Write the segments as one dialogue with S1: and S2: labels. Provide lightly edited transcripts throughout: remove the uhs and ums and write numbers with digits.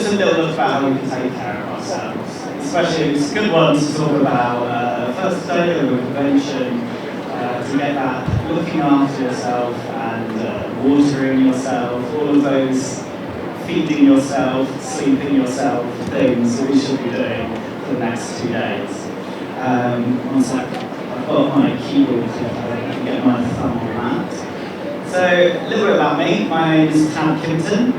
S1: just a little look about how we can take care of ourselves. Especially, it's a good one to talk about first day of a convention, to get that looking after yourself and watering yourself, all of those feeding yourself, sleeping yourself things that we should be doing for the next 2 days. One sec, I've got my keyboard here, I can get my thumb on that. So, a little bit about me. My name is Kimpton.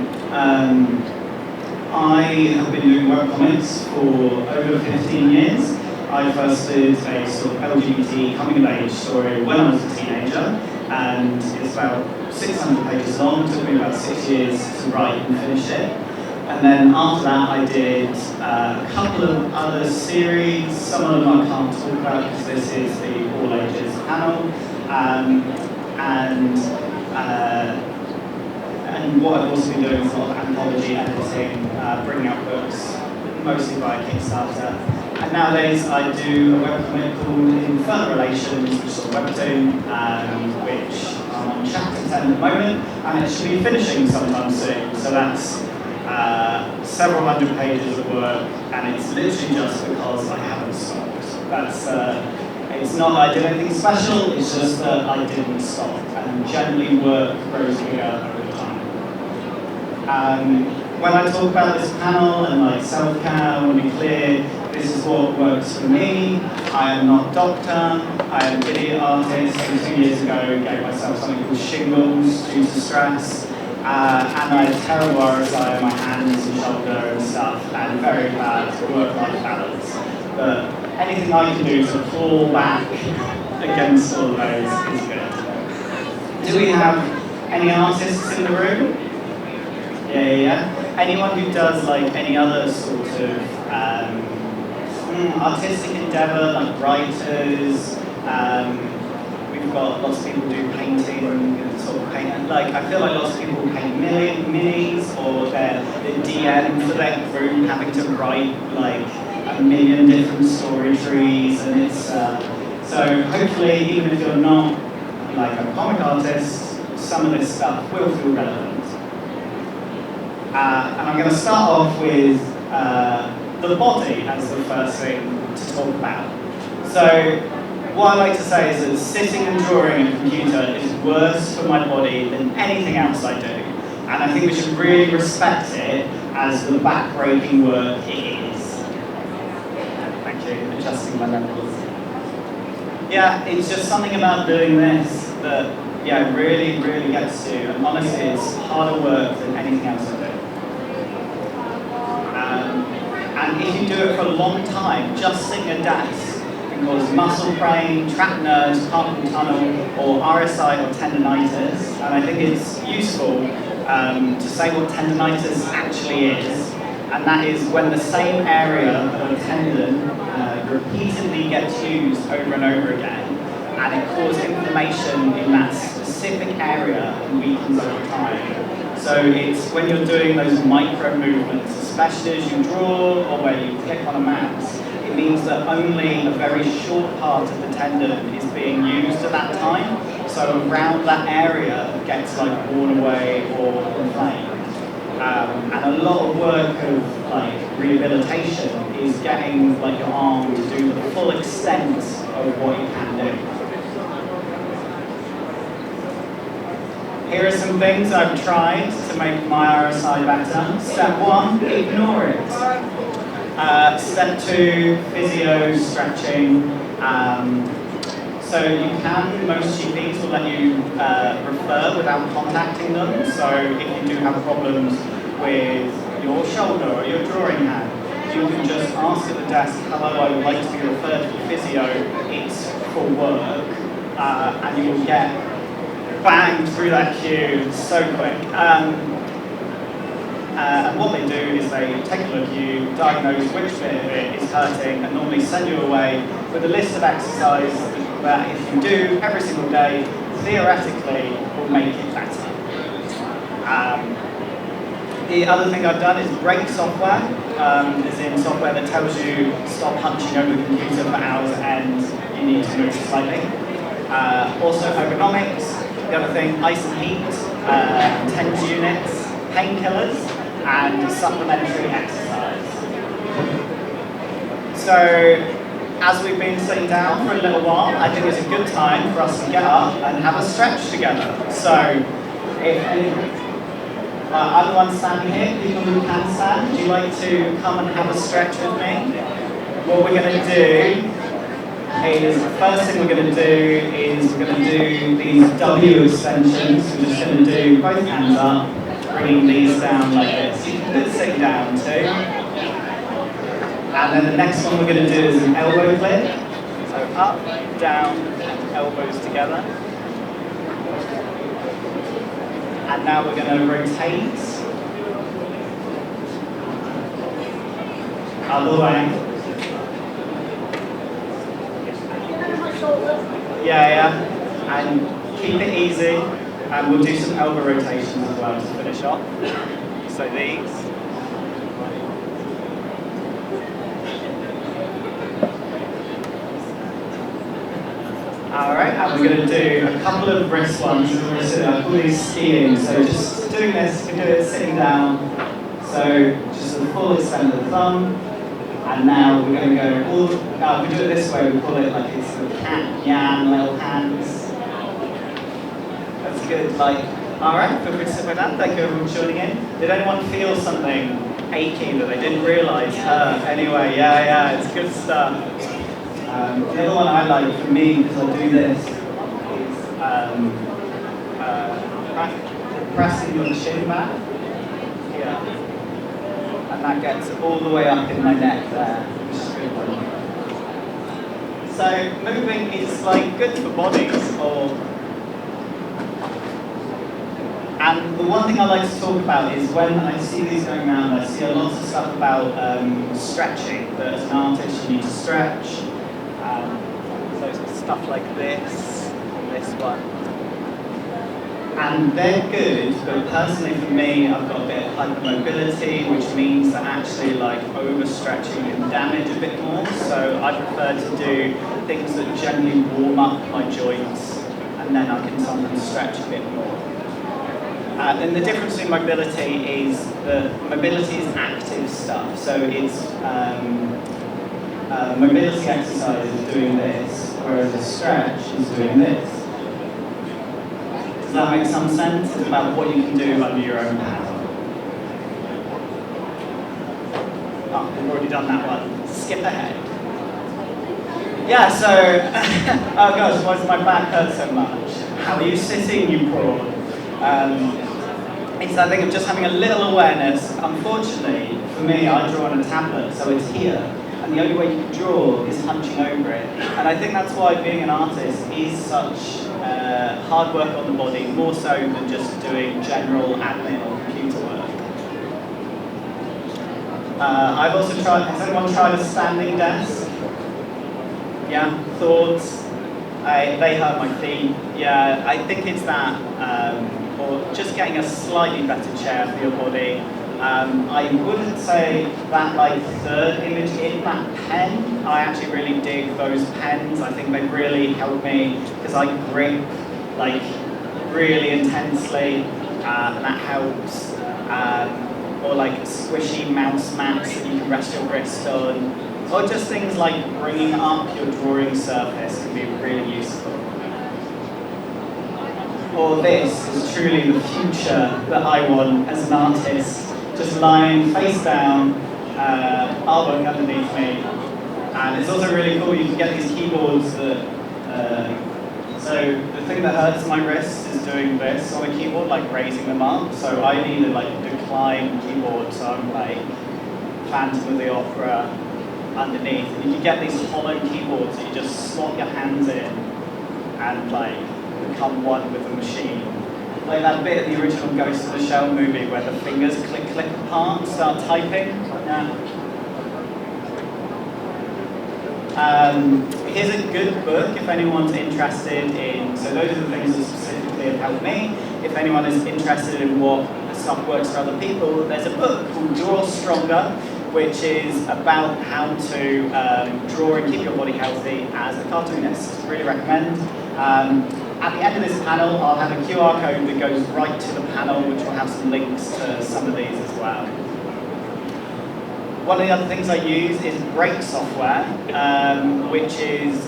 S1: I have been doing webcomics for over 15 years. I first did a sort of LGBT coming of age story when I was a teenager, and it's about 600 pages long. It took me about 6 years to write and finish it. And then after that I did a couple of other series. Some of them I can't talk about because this is the all ages panel. And what I've also been doing is a lot of anthology editing, bringing out books, mostly via Kickstarter. And nowadays I do a webcomic called Infernal Relations, which is a webtoon, which I'm on chapter 10 at the moment, and it should be finishing sometime soon. So that's several hundred pages of work, and it's literally just because I haven't stopped. That's it's not that I did anything special, it's just that I didn't stop, and generally work grows bigger over time. When I talk about this panel and like self-care, I want to be clear, this is what works for me. I am not a doctor, I am an idiot artist, and 2 years ago gave myself something called shingles due to stress, and I had terrible RSI on my hands and shoulder and stuff, and very bad work-life balance. But anything I can do to claw back against all of those is good. Do we have any artists in the room? Yeah. Anyone who does like any other sort of artistic endeavour, like writers? We've got lots of people do painting, sort of paint. Like I feel like lots of people paint minis, or they're DM for their group having to write like a million different story trees, and it's so hopefully even if you're not like a comic artist, some of this stuff will feel relevant. And I'm going to start off with the body as the first thing to talk about. So what I like to say is that sitting and drawing on a computer is worse for my body than anything else I do. And I think we should really respect it as the back-breaking work it is. Thank you, adjusting my levels. Yeah, it's just something about doing this that really, really gets to you. And honestly, it's harder work than anything else I do. And if you do it for a long time, just sitting at a desk, it can cause muscle pain, trapped nerves, carpal tunnel, or RSI or tendinitis. And I think it's useful to say what tendinitis actually is. And that is when the same area of a tendon repeatedly gets used over and over again, and it causes inflammation in that specific area and weakens over time. So it's when you're doing those micro movements, especially as you draw or where you click on a mouse, it means that only a very short part of the tendon is being used at that time. So around that area gets like worn away or inflamed. And a lot of work of like rehabilitation is getting like your arm to do the full extent of what you can do. Here are some things I've tried to make my RSI better. Step 1, ignore it. Step 2, physio, stretching. So you can, most GPs will let you refer without contacting them. So if you do have problems with your shoulder or your drawing hand, you can just ask at the desk, hello, I would like to be referred to physio, it's for work, and you will get bang through that queue so quick. And what they do is they take a look at you, diagnose which bit of it is hurting, and normally send you away with a list of exercises that if you do every single day, theoretically will make it better. The other thing I've done is break software, as in software that tells you stop punching over the computer for hours and you need to move slightly. Also ergonomics. The other thing, ice and heat, TENS units, painkillers, and supplementary exercise. So, as we've been sitting down for a little while, I think it's a good time for us to get up and have a stretch together. So, if any other ones standing here, people who can stand, would you like to come and have a stretch with me? What we're going to do is, the first thing we're going to do is we're going to do these W extensions. We're just going to do both hands up, bringing these down like this. You can do it sitting down too. And then the next one we're going to do is an elbow clip. So up, down, elbows together. And now we're going to rotate. Other way. Yeah. And keep it easy. And we'll do some elbow rotations as well to finish off. So these. Alright, and we're going to do a couple of wrist ones. I call these skiing. So just doing this, you can do it sitting down. So just the full extent of the thumb. And now we're going to go all, if we do it this way, we call it like it's the cat, yan, little hands. That's good. Alright, feel free to sit with that. Thank you everyone for joining in. Did anyone feel something achy that they didn't realise hurt? Anyway, yeah, it's good stuff. The other one I like for me, because I do this, is pressing your chin back here. And that gets all the way up in my neck there, which is a good one. So moving is good for bodies. And the one thing I like to talk about is when I see these going around, I see a lot of stuff about stretching, that as an artist you need to stretch. So stuff like this, and this one. And they're good, but personally for me, I've got a bit of hypermobility, which means that actually overstretching can damage a bit more. So I prefer to do things that generally warm up my joints, and then I can sometimes stretch a bit more. Then the difference between mobility is that mobility is active stuff. So it's mobility exercise is doing this, whereas a stretch is doing this. Does that make some sense? It's about what you can do under your own power. Oh, we've already done that one. Skip ahead. Yeah, so, oh gosh, why does my back hurt so much? How are you sitting, you prawn? It's that thing of just having a little awareness. Unfortunately, for me, I draw on a tablet, so it's here. And the only way you can draw is hunching over it. And I think that's why being an artist is such hard work on the body, more so than just doing general admin or computer work. I've also tried, has anyone tried a standing desk? Yeah, thoughts? They hurt my feet. Yeah, I think it's that, or just getting a slightly better chair for your body. I wouldn't say that third image in that pen. I actually really dig those pens. I think they really help me because I grip really intensely, and that helps. Or squishy mouse mats that you can rest your wrist on, or just things like bringing up your drawing surface can be really useful. Or this is truly the future that I want as an artist. Just lying face down, artwork underneath me. And it's also really cool, you can get these keyboards that, so the thing that hurts my wrist is doing this on a keyboard, raising them up. So I need a decline keyboard, so I'm Phantom of the Opera underneath. And you can get these hollow keyboards that you just slot your hands in and become one with the machine. Like that bit in the original Ghost of the Shell movie where the fingers click apart and start typing. Yeah. Here's a good book if anyone's interested in, so those are the things that specifically have helped me. If anyone is interested in what stuff works for other people, there's a book called Draw Stronger, which is about how to draw and keep your body healthy as a cartoonist. Really recommend. At the end of this panel, I'll have a QR code that goes right to the panel, which will have some links to some of these as well. well. One of the other things I use is break software, which is,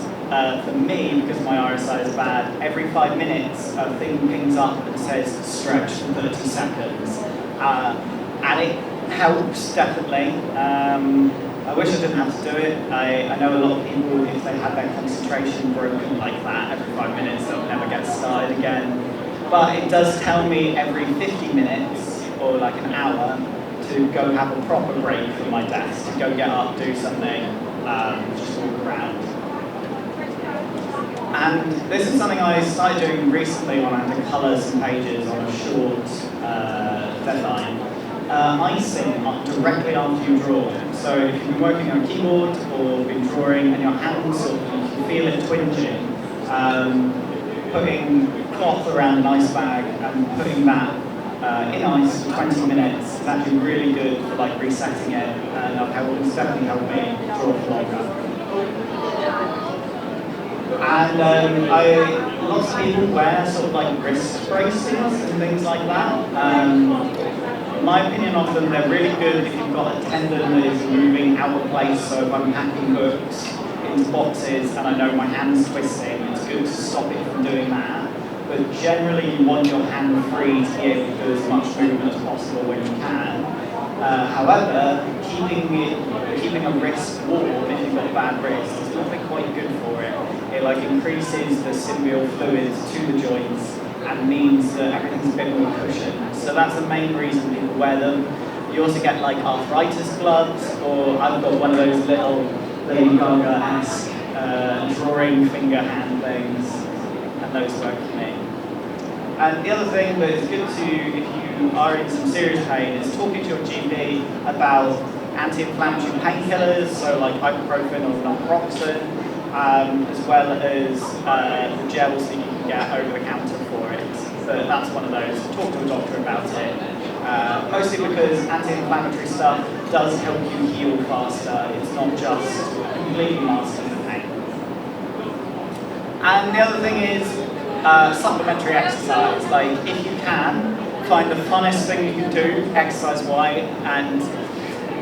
S1: for me, because my RSI is bad, every 5 minutes a thing pings up and says stretch for 30 seconds. And it helps, definitely. I wish I didn't have to do it. I know a lot of people, if they had their concentration broken like that every 5 minutes, they'll never get started again. But it does tell me every 50 minutes, or like an hour, to go have a proper break from my desk, to go get up, do something, just walk around. And this is something I started doing recently when I had to colour some pages on a short deadline. Icing directly after you draw. So if you've been working on a keyboard or been drawing and your hands sort of, you can feel it twinging, putting cloth around an ice bag and putting that in ice for 20 minutes is actually really good for like resetting it, and it's definitely helped me draw for longer. And lots of people wear sort of like wrist braces and things like that. In my opinion of them, they're really good if you've got a tendon that is moving out of place. So if I'm packing books into boxes and I know my hand's twisting, it's good to stop it from doing that. But generally you want your hand free to be able to do as much movement as possible when you can. However, keeping a wrist warm if you've got a bad wrist is normally quite good for it. It like increases the synovial fluids to the joints and means that everything's a bit more cushioned. So that's the main reason people wear them. You also get like arthritis gloves, or I've got one of those little Lady Gaga-esque drawing finger hand things, and those work for me. And the other thing that is good to, if you are in some serious pain, is talking to your GP about anti-inflammatory painkillers, so like ibuprofen or naproxen, as well as the gels that you can get over the counter for it. So that's one of those. Talk to a doctor about it. Mostly because anti-inflammatory stuff does help you heal faster. It's not just completely masking the pain. And the other thing is supplementary exercise. Like, if you can, find the funnest thing you can do exercise-wise, and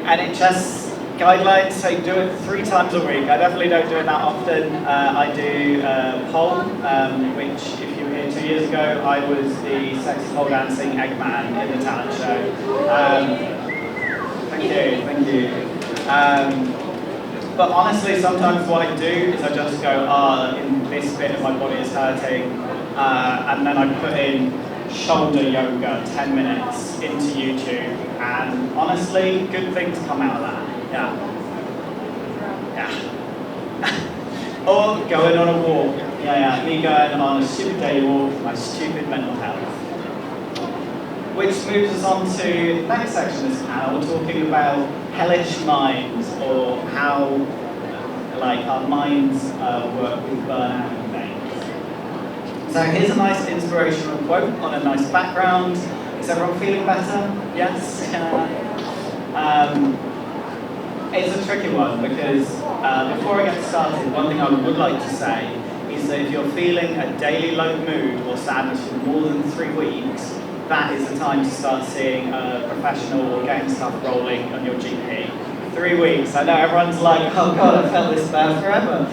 S1: NHS guidelines say do it 3 times a week. I definitely don't do it that often. I do pole, which if you were here 2 years ago, I was the sexy pole dancing Eggman in the talent show. Thank you. But honestly, sometimes what I do is I just go, in this bit of my body is hurting, and then I put in shoulder yoga, 10 minutes into YouTube, and honestly, good things come out of that. Yeah. Or going on a walk. Me going on a stupid daily walk for my stupid mental health. Which moves us on to the next section of this panel, talking about hellish minds, or how our minds work with burnout and things. So here's a nice inspirational quote on a nice background. Is everyone feeling better? Yes? It's a tricky one because before I get started, one thing I would like to say is that if you're feeling a daily low mood or sadness for more than 3 weeks, that is the time to start seeing a professional or getting stuff rolling on your GP. 3 weeks, I know everyone's like, oh god, I felt this bad forever.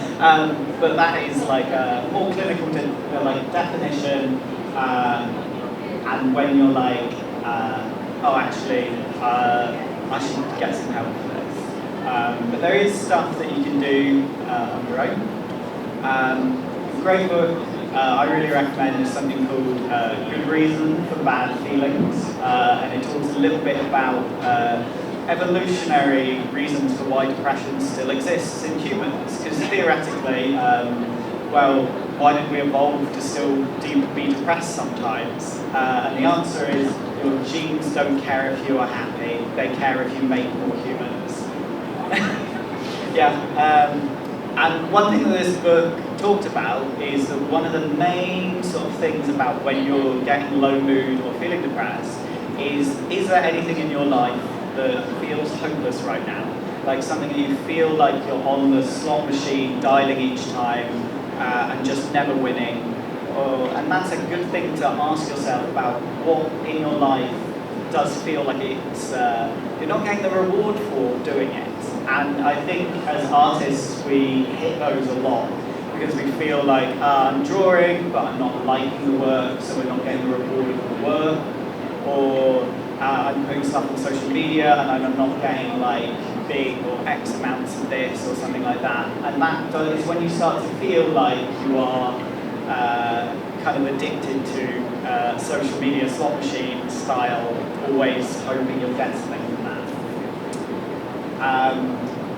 S1: But that is like a more clinical definition, and when you're like, I should get some help for this. But there is stuff that you can do on your own. Great book I really recommend is something called Good Reason for Bad Feelings, and it talks a little bit about evolutionary reasons for why depression still exists in humans. Because theoretically, why did we evolve to still be depressed sometimes? And the answer is your genes don't care if you are happy, they care if you make more humans. And one thing that this book talked about is that one of the main sort of things about when you're getting low mood or feeling depressed is there anything in your life that feels hopeless right now? Like something that you feel like you're on the slot machine dialing each time and just never winning. And that's a good thing to ask yourself about what in your life does feel like it's you're not getting the reward for doing it. And I think as artists we hit those a lot because we feel like I'm drawing but I'm not liking the work, so we're not getting the reward of the work. Or I'm putting stuff on social media and I'm not getting like big or X amounts of this or something like that. And that is when you start to feel like you are kind of addicted to social media slot machine style, always hoping you'll get something from that.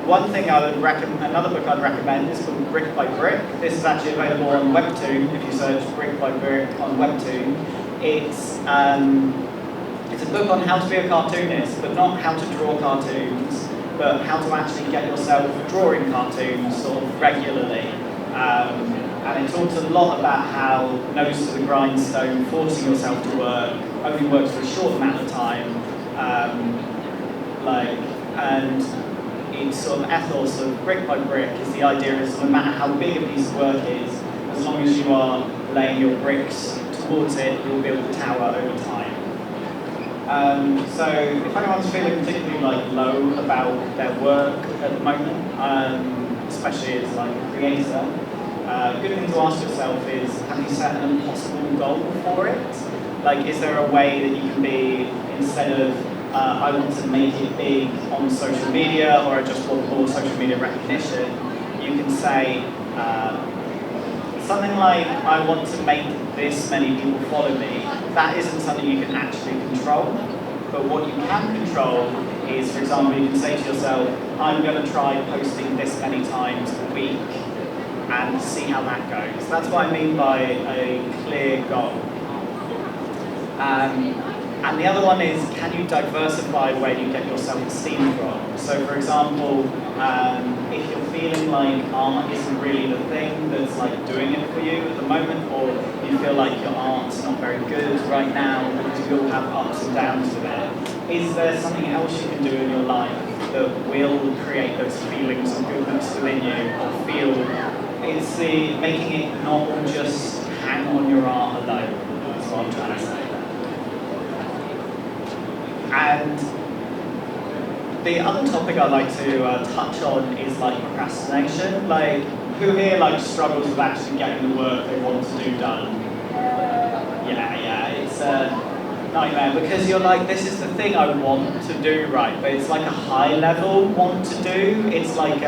S1: One thing I would recommend, another book I'd recommend is called Brick by Brick. This is actually available on Webtoon. If you search Brick by Brick on Webtoon, it's a book on how to be a cartoonist, but not how to draw cartoons, but how to actually get yourself drawing cartoons sort of regularly. And it talks a lot about how nose to the grindstone, forcing yourself to work, only works for a short amount of time. And its sort of ethos of brick by brick is the idea is no matter how big a piece of work is, as long as you are laying your bricks towards it, you'll build the tower over time. So if anyone's feeling particularly like low about their work at the moment, especially as like a creator, a good thing to ask yourself is, have you set an impossible goal for it? Like, is there a way that you can be, instead of, I want to make it big on social media, or I just want more social media recognition, you can say something like, I want to make this many people follow me. That isn't something you can actually control, but what you can control is, for example, you can say to yourself, I'm going to try posting this many times a week, and see how that goes. That's what I mean by a clear goal. And the other one is, can you diversify where you get your self-esteem from? So for example, if you're feeling like art isn't really the thing that's like doing it for you at the moment, or you feel like your art's not very good right now because you will have ups and downs with it, is there something else you can do in your life that will create those feelings of goodness within you, or feel it's making it not just hang on your art alone. That's what I'm trying to say. And the other topic I'd like to touch on is like procrastination. Like, who here like struggles with actually getting the work they want to do done? Yeah, it's a nightmare because you're like, this is the thing I want to do, right? But it's like a high level want to do. It's like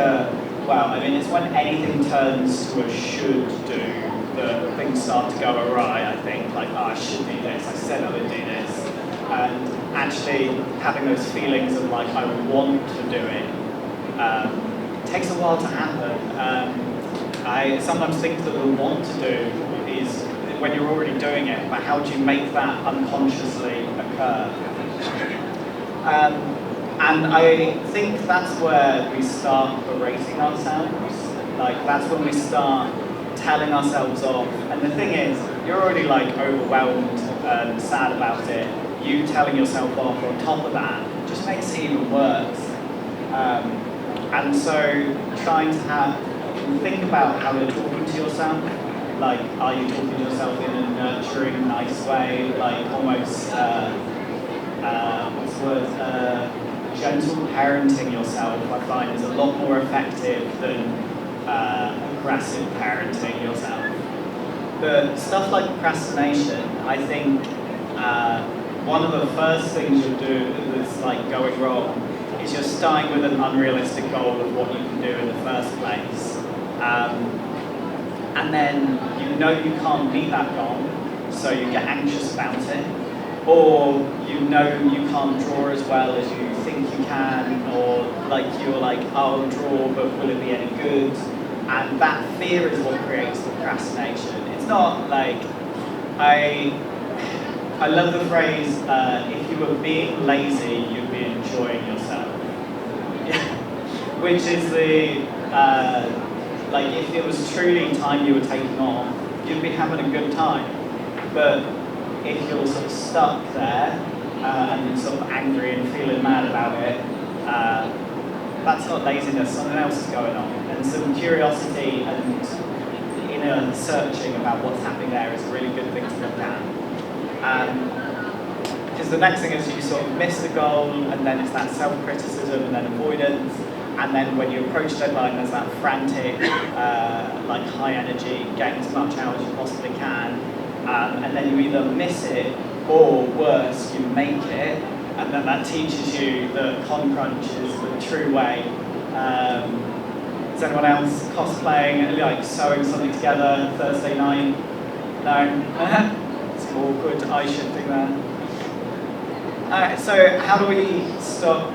S1: well, I mean, it's when anything turns to a should do that things start to go awry, I think. Like, I should do this, I said I would do this. And actually having those feelings of like, I want to do it, takes a while to happen. I sometimes think that the want to do is when you're already doing it, but how do you make that unconsciously occur? And I think that's where we start berating ourselves. Like, that's when we start telling ourselves off. And the thing is, you're already like overwhelmed and sad about it. You telling yourself off on top of that just makes it even worse. And so trying to think about how you're talking to yourself. Like, are you talking to yourself in a nurturing, nice way? Like almost, what's the word? Gentle parenting yourself, I find, is a lot more effective than aggressive parenting yourself. But stuff like procrastination, I think one of the first things you'll do that's like going wrong is you're starting with an unrealistic goal of what you can do in the first place. And then you know you can't meet that goal, so you get anxious about it. Or you know you can't draw as well as you think you can, or like you're like, I'll draw, but will it be any good? And that fear is what creates the procrastination. It's not like, I love the phrase, if you were being lazy, you'd be enjoying yourself. Which is the, like if it was truly time you were taking off, you'd be having a good time. But if you're sort of stuck there and sort of angry and feeling mad about it, that's not laziness, something else is going on. And some curiosity and inner searching about what's happening there is a really good thing to look at. because the next thing is you sort of miss the goal, and then it's that self-criticism and then avoidance, and then when you approach deadline, there's that frantic, like high energy, getting as much out as you possibly can, and then you either miss it, or worse, you make it, and then that teaches you that con crunch is the true way. Is anyone else cosplaying, like sewing something together Thursday night? No? It's awkward eye shifting there. So how do we stop,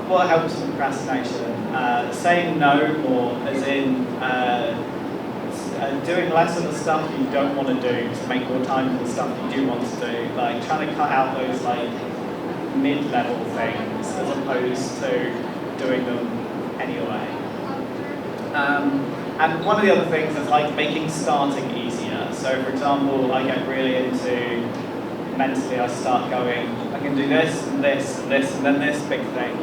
S1: what helps with procrastination? Saying no more, as in doing less of the stuff you don't want to do to make more time for the stuff you do want to do. Like trying to cut out those like mid-level things as opposed to doing them anyway. And one of the other things is like making starting easier. So for example, I get really into, mentally I start going, I can do this, and this, and this, and then this big thing.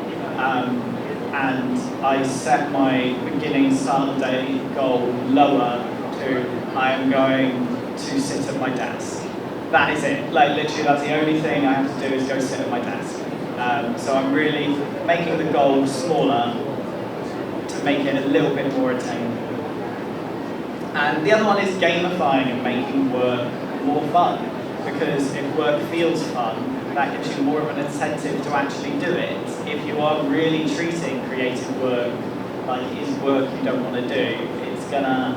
S1: And I set my beginning start day goal lower to, I am going to sit at my desk. That is it. Like literally that's the only thing I have to do is go sit at my desk. So I'm really making the goal smaller to make it a little bit more attainable. And the other one is gamifying and making work more fun. Because if work feels fun, that gives you more of an incentive to actually do it. If you are really treating creative work like it's work you don't want to do, it's gonna,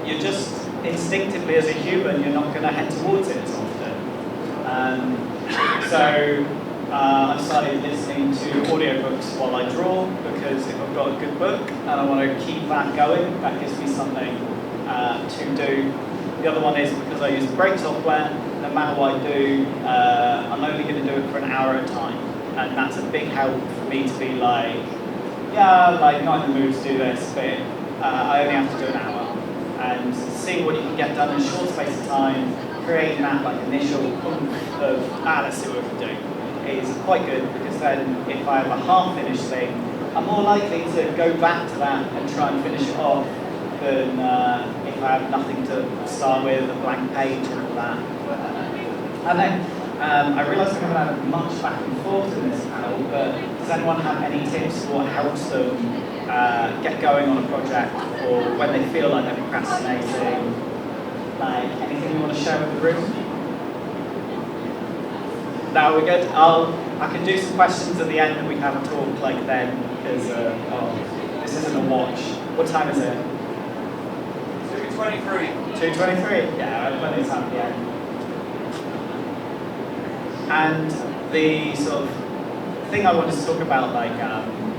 S1: you're just instinctively as a human, you're not gonna head towards it as often. I've started listening to audiobooks while I draw, because if I've got a good book and I want to keep that going, that gives me something to do. The other one is because I use break software, no matter what I do, I'm only going to do it for an hour at a time. And that's a big help for me to be like, yeah, like not in the mood to do this, but I only have to do an hour. And seeing what you can get done in a short space of time, creating that like initial oomph of, let's see what we can do, is quite good, because then if I have a half-finished thing, I'm more likely to go back to that and try and finish it off than if I have nothing to start with, a blank page and all that. And then I realise we haven't had much back and forth in this panel, but does anyone have any tips for what helps them get going on a project, or when they feel like they're procrastinating? Like anything you want to share with the room? No, we're good. I can do some questions at the end that we have a talk like then, because this isn't a watch. What time is it?
S2: 2:23.
S1: 2:23? Yeah, I have plenty of time at the end. And the sort of thing I wanted to talk about, like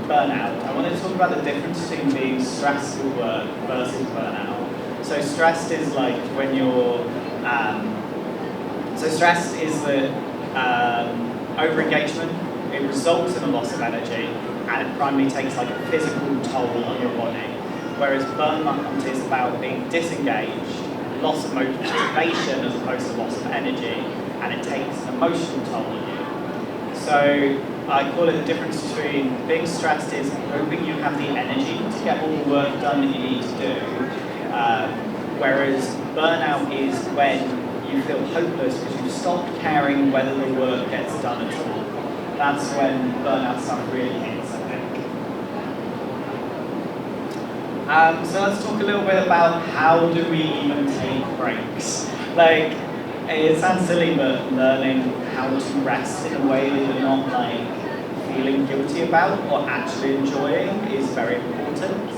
S1: burnout, I wanted to talk about the difference between being stressed at work versus burnout. So stressed is like when you're, stressed is the over-engagement. It results in a loss of energy, and it primarily takes like a physical toll on your body. Whereas burnout is about being disengaged, loss of motivation as opposed to loss of energy, and it takes an emotional toll on you. So I call it the difference between being stressed is hoping you have the energy to get all the work done that you need to do, whereas burnout is when you feel hopeless because you've stopped caring whether the work gets done at all. That's when burnout stuff really hits, I think. So let's talk a little bit about how do we even take breaks. Like, it sounds silly, but learning how to rest in a way that you're not like feeling guilty about or actually enjoying is very important.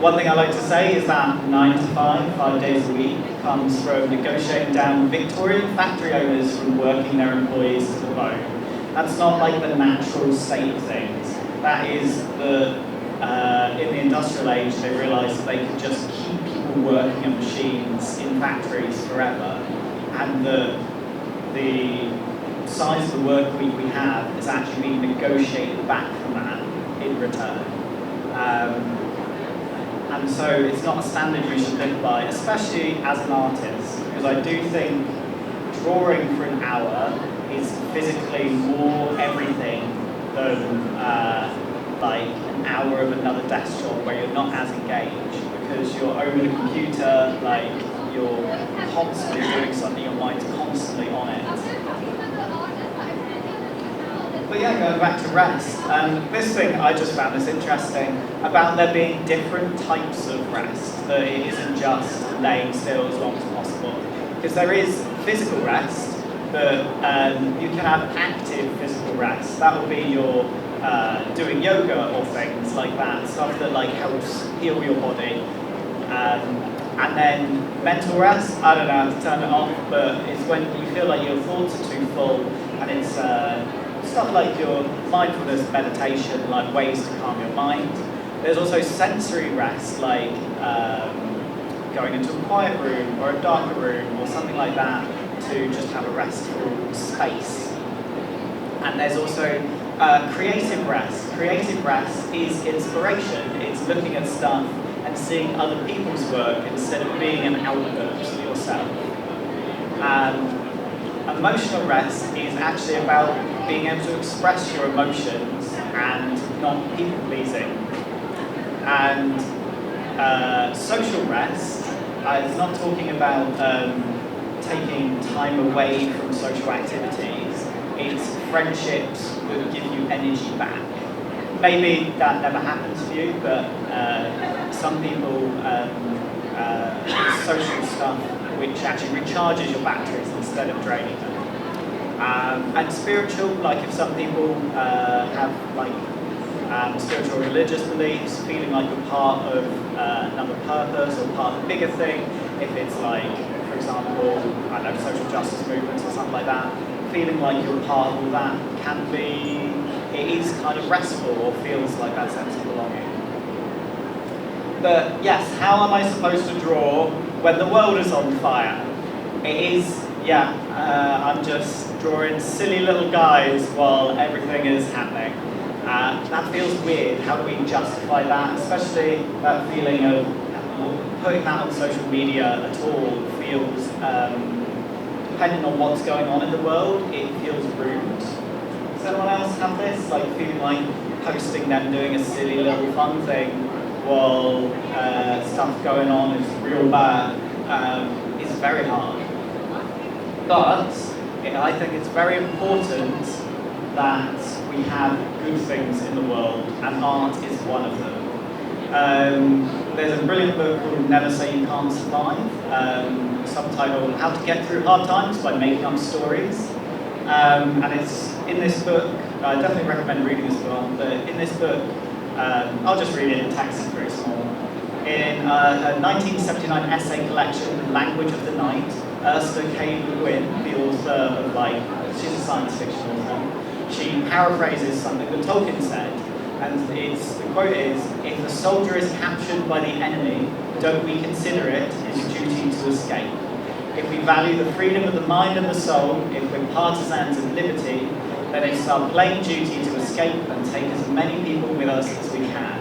S1: One thing I like to say is that 9 to 5 days a week, comes from negotiating down Victorian factory owners from working their employees to the bone. That's not like the natural state of things. That is in the industrial age, they realised that they could just keep people working on machines in factories forever, and the size of the work week we have is actually being negotiated back from that in return. And so it's not a standard you should live by, especially as an artist, because I do think drawing for an hour is physically more everything than like an hour of another desk job where you're not as engaged, because you're over the computer, like you're constantly doing something, your mind's constantly on it. But yeah, going back to rest, this thing I just found this interesting about there being different types of rest, that it isn't just laying still as long as possible. Because there is physical rest, but you can have active physical rest. That will be your doing yoga or things like that, stuff that like helps heal your body. And then mental rest, I don't know how to turn it off, but it's when you feel like your thoughts are too full, and it's stuff like your mindfulness meditation, like ways to calm your mind. There's also sensory rest, like going into a quiet room or a darker room or something like that to just have a restful space. And there's also creative rest. Creative rest is inspiration. It's looking at stuff and seeing other people's work instead of being an output to yourself. Emotional rest is actually about being able to express your emotions and not people-pleasing. And social rest is not talking about taking time away from social activities. It's friendships that give you energy back. Maybe that never happens for you, but some people social stuff which actually recharges your batteries instead of draining them. And spiritual, like if some people have like spiritual religious beliefs, feeling like you're part of another purpose or part of a bigger thing. If it's like, for example, I don't know, social justice movements or something like that, feeling like you're part of all that can be, it is kind of restful or feels like that sense of belonging. But yes, how am I supposed to draw when the world is on fire? It is, I'm just drawing silly little guys while everything is happening. That feels weird. How do we justify that? Especially that feeling of putting that on social media at all feels, depending on what's going on in the world, it feels rude. Does anyone else have this? Like feeling like posting them doing a silly little fun thing while stuff going on is real bad is very hard. But I think it's very important that we have good things in the world, and art is one of them. There's a brilliant book called Never Say You Can't Survive, subtitled How to Get Through Hard Times by Making Up Stories. And it's in this book, I definitely recommend reading this book, but in this book, I'll just read it, the text is very small. In her 1979 essay collection, Language of the Night, Ursula K. Le Guin, the author of she's a science fiction author, she paraphrases something that Tolkien said, and the quote is, "If a soldier is captured by the enemy, don't we consider it his duty to escape? If we value the freedom of the mind and the soul, if we're partisans of liberty, then it's our plain duty to escape and take as many people with us as we can.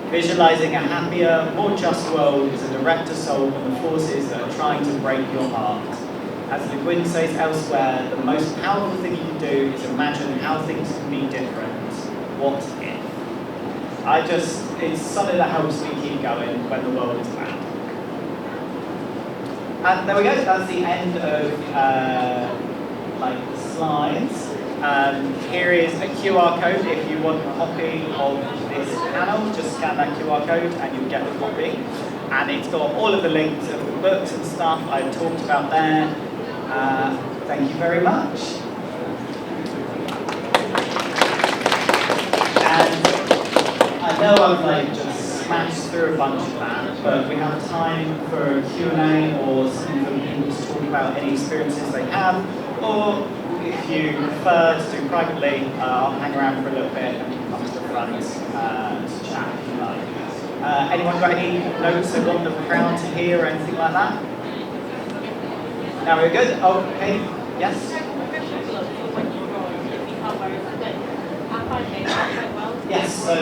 S1: Visualizing a happier, more just world is a direct assault on the forces that are trying to break your heart. As Le Guin says elsewhere, the most powerful thing you can do is imagine how things can be different. What if?" It's something that helps me keep going when the world is bad. And there we go, that's the end of the slides. Here is a QR code. If you want a copy of this panel, just scan that QR code and you'll get the copy. And it's got all of the links of the books and stuff I've talked about there. Thank you very much. And I know I've just smashed through a bunch of that, but we have time for Q&A or something for people to talk about any experiences they have, or if you prefer to do privately, I'll hang around for a little bit and you can come to the front to chat if you like. Anyone got any notes they want the crowd to hear or anything like that? Now we're good? Okay, yes? Yes, so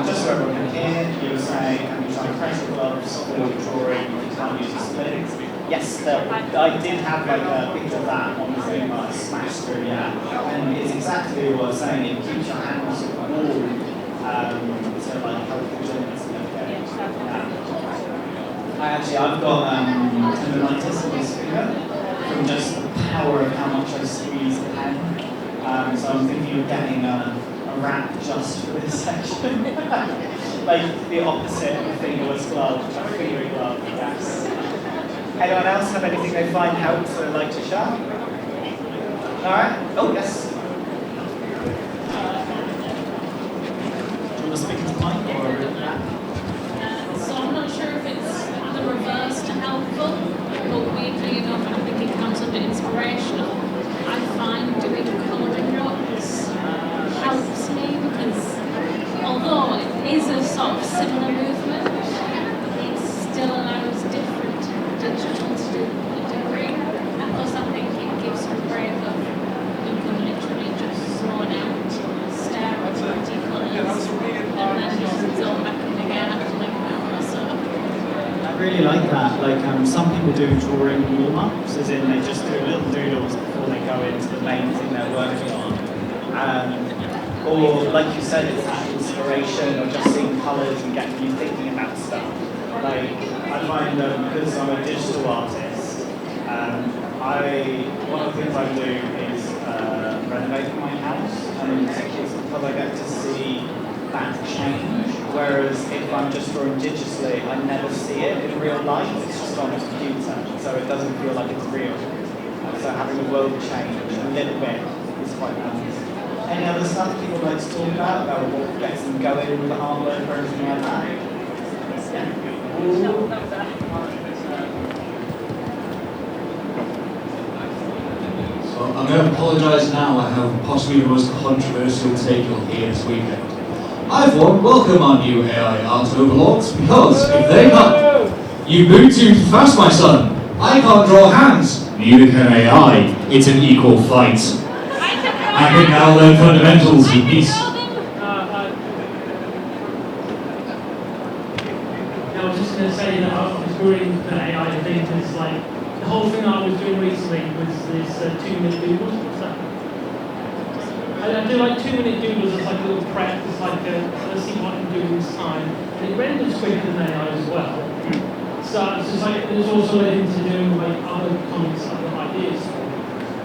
S1: just so everyone can hear, you were saying, can you try and press your gloves or drawing if you can't use the splits? Yes, I did have a picture of that on the Zoom that I smashed through, and it's exactly what I was saying, it keeps your hands warm, so help the joints and everything. I've got tendonitis in this finger from just the power of how much I squeeze the pen. So I'm thinking of getting a wrap just for this section. Like the opposite of a fingerless glove, a finger glove, yes. Anyone else have anything they find helpful and like to share? Alright, oh yes. Do you want to speak into the mic or
S2: So I'm not sure if it's the reverse to helpful, but weirdly enough, I think it comes under inspirational. I find doing coding notes helps me because although it is a sort of similar movement, it still allows different digital to do a degree. And plus I think it gives a break of you can literally just slow down, stare at pretty colours, and then just zone back in again after like an hour or so.
S1: I really like that. Like some people do drawing warm-ups, as in they just do little doodles before they go into the main thing they're working on. Or like you said, it's that inspiration or just seeing colours and getting you thinking about stuff. Like I find because I'm a digital artist, one of the things I do is renovate my house, and it's because I get to see that change. Whereas if I'm just drawing digitally, I never see it in real life. It's just on a computer, so it doesn't feel like it's real. So having the world change a little bit is quite nice. Any other stuff people like to talk about what gets them going with the hard work or anything like that? Yeah.
S3: So I'm going to apologise now. I have possibly the most controversial take you'll hear this weekend. I thought, welcome our new AI art overlords, because if they can't, you move too fast, my son. I can't draw hands. Neither can AI. It's an equal fight. I can now learn fundamentals in peace.
S4: I was just going to say that I was agreeing with the AI thing, because like the whole thing I was doing recently was this 2-minute doodles. What's that? I do like 2-minute doodles as like a little prep. It's like let's see what I can do in this time, and it renders quicker than AI as well. So it's just like there's also led into doing like other comics, other ideas,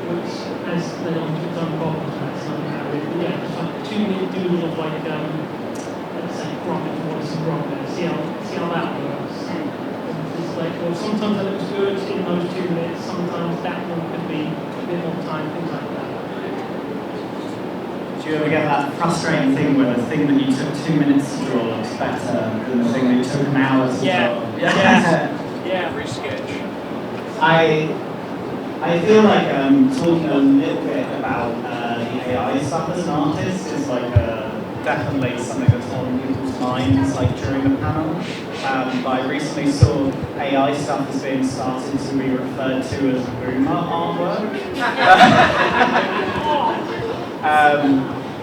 S4: which as they don't do its own problems, that's somehow. Yeah, just like 2-minute doodle of like let's say Gromit voice and Gromit. See how that works. It's like, well, sometimes that looks good in those 2 minutes, sometimes that one could be a bit more time, things like that.
S1: Do you ever get that frustrating thing where the thing that you took 2 minutes to draw looks better than the thing that you took an hour to draw?
S4: Yeah.
S5: Resketch.
S1: I feel like talking a little bit about the AI stuff as an artist is like definitely something that's on people's minds like during the panel. But I recently saw AI stuff as being started to be referred to as boomer artwork.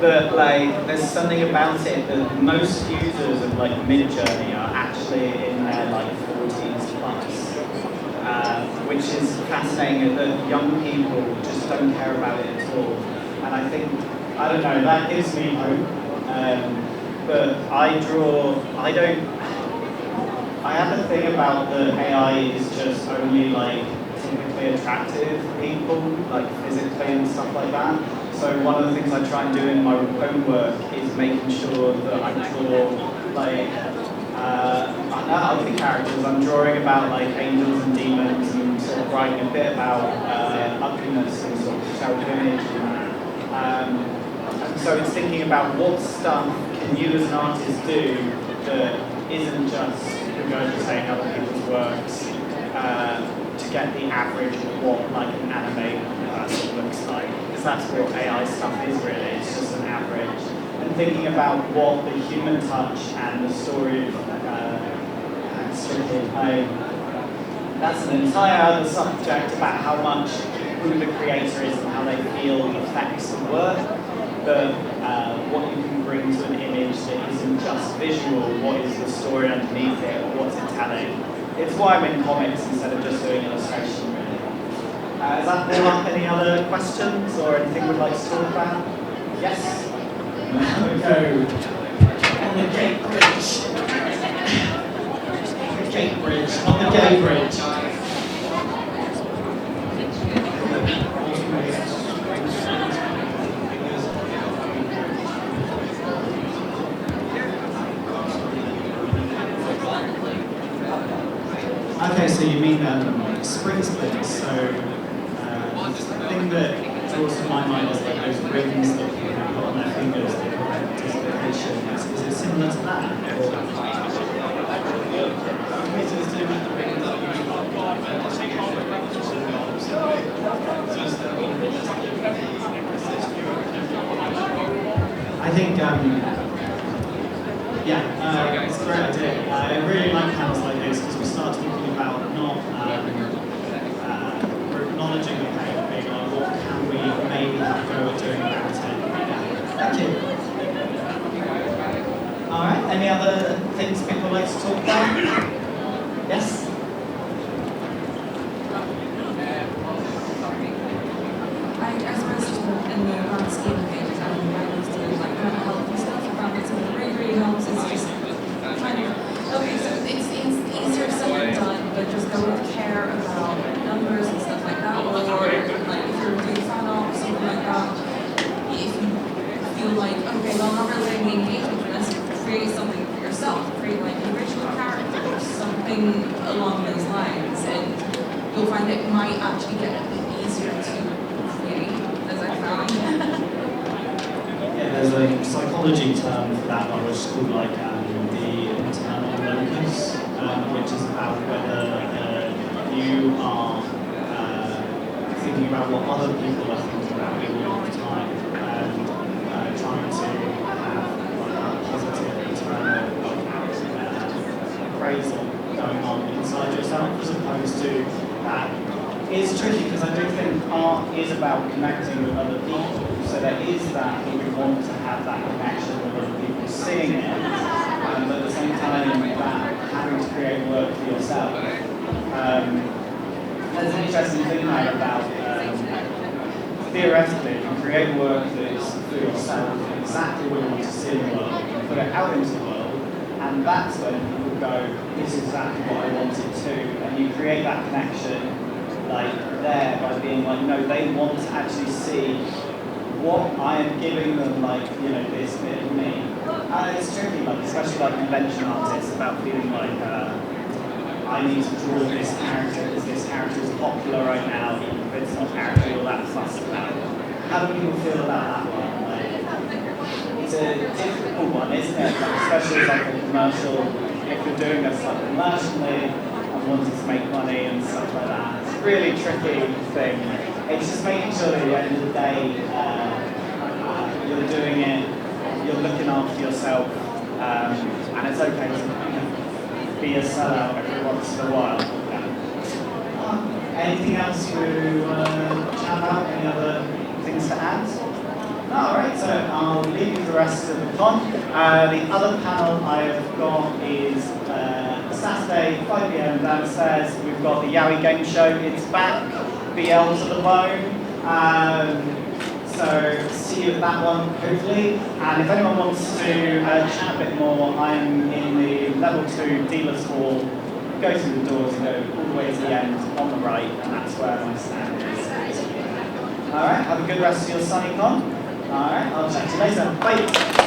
S1: But like, there's something about it that most users of like Midjourney are actually in their like 40s plus, which is fascinating that young people just don't care about it at all. And I think, I don't know, that gives me hope. But I have a thing about the AI is just only like typically attractive people, like physically and stuff like that. So one of the things I try and do in my own work is making sure that I draw like ugly characters. I'm drawing about like angels and demons and sort of writing a bit about ugliness and sort of self-image and that. So it's thinking about what stuff can you as an artist do that isn't just regurgitating other people's works to get the average of what like an anime person looks like. Because that's what AI stuff is really, it's just an average. And thinking about what the human touch and the story of that's an entire other subject about how much who the creator is and how they feel affects the work. But what you can bring to an image that isn't just visual, what is the story underneath it, or what's it telling. It's why I'm in comics instead of just doing illustration, really. Does that pull up any other questions or anything we'd like to talk about? Yes?
S6: We go on the gate bridge. On the
S1: gay bridge. Okay, so you mean spring splits. So the thing that draws to my mind is like those rings that people put on their fingers that prevent dislocation. Is it similar to that? I think, it's a great idea. I really like panels like this because we start talking about not we're acknowledging the pain of being like, what can we maybe have a go at doing about it? Thank you. All right, any other things people like to talk about? Yes?
S5: I suppose just in the grand scheme of things, I was doing like kind of healthy stuff around it, so it really helps. It's just kind of, okay, so it's easier said than done, but just go with care about numbers and stuff like that, or like if you're doing fan art or something like that, if you feel like, okay, well, I'm not really getting the engagement for this, create something for yourself, create like an original character or something along those lines, and you'll find it might actually get a bit easier to create, as I found.
S1: Yeah, there's a psychology term for that one, which is called like the internal locus, which is about whether you are thinking about what other people are thinking about you all the time, and trying to have like a positive internal appraisal going on inside yourself, as opposed to that. It's tricky because I do think art is about connecting with other people. So there is that you want to have that connection with other people seeing it, but at the same time that having to create work for yourself. There's an interesting thing there about theoretically, if you create work that is for yourself, exactly what you want to see in the world, you put it out into the world, and that's when people go, this is exactly what I wanted to, and you create that connection like there by being like, no, they want to actually see what I am giving them, like, you know, this bit of me. And it's tricky, like, especially like convention artists, about feeling like I need to draw this character because this character is popular right now, even if it's not character all that fussed about. How do people feel about that one? Like, it's a difficult one, isn't it? Like, especially as like a commercial, if you're doing this like commercially and wanting to make money and stuff like that. It's a really tricky thing. It's just making sure that at the end of the day, you're doing it, you're looking after yourself, and it's okay to be a sellout every once in a while. Anything else you want to chat about? Any other things to add? No, alright, so I'll leave you the rest of the con. The other panel I've got is Saturday, 5 PM downstairs. We've got the Yowie Game Show, it's back. BL to the bone. So see you at that one, hopefully. And if anyone wants to chat a bit more, I'm in the level 2 dealers hall. Go through the doors and go all the way to the end on the right, and that's where my stand is. Alright, have a good rest of your SunnyCon. Alright, I'll chat to you later. Bye.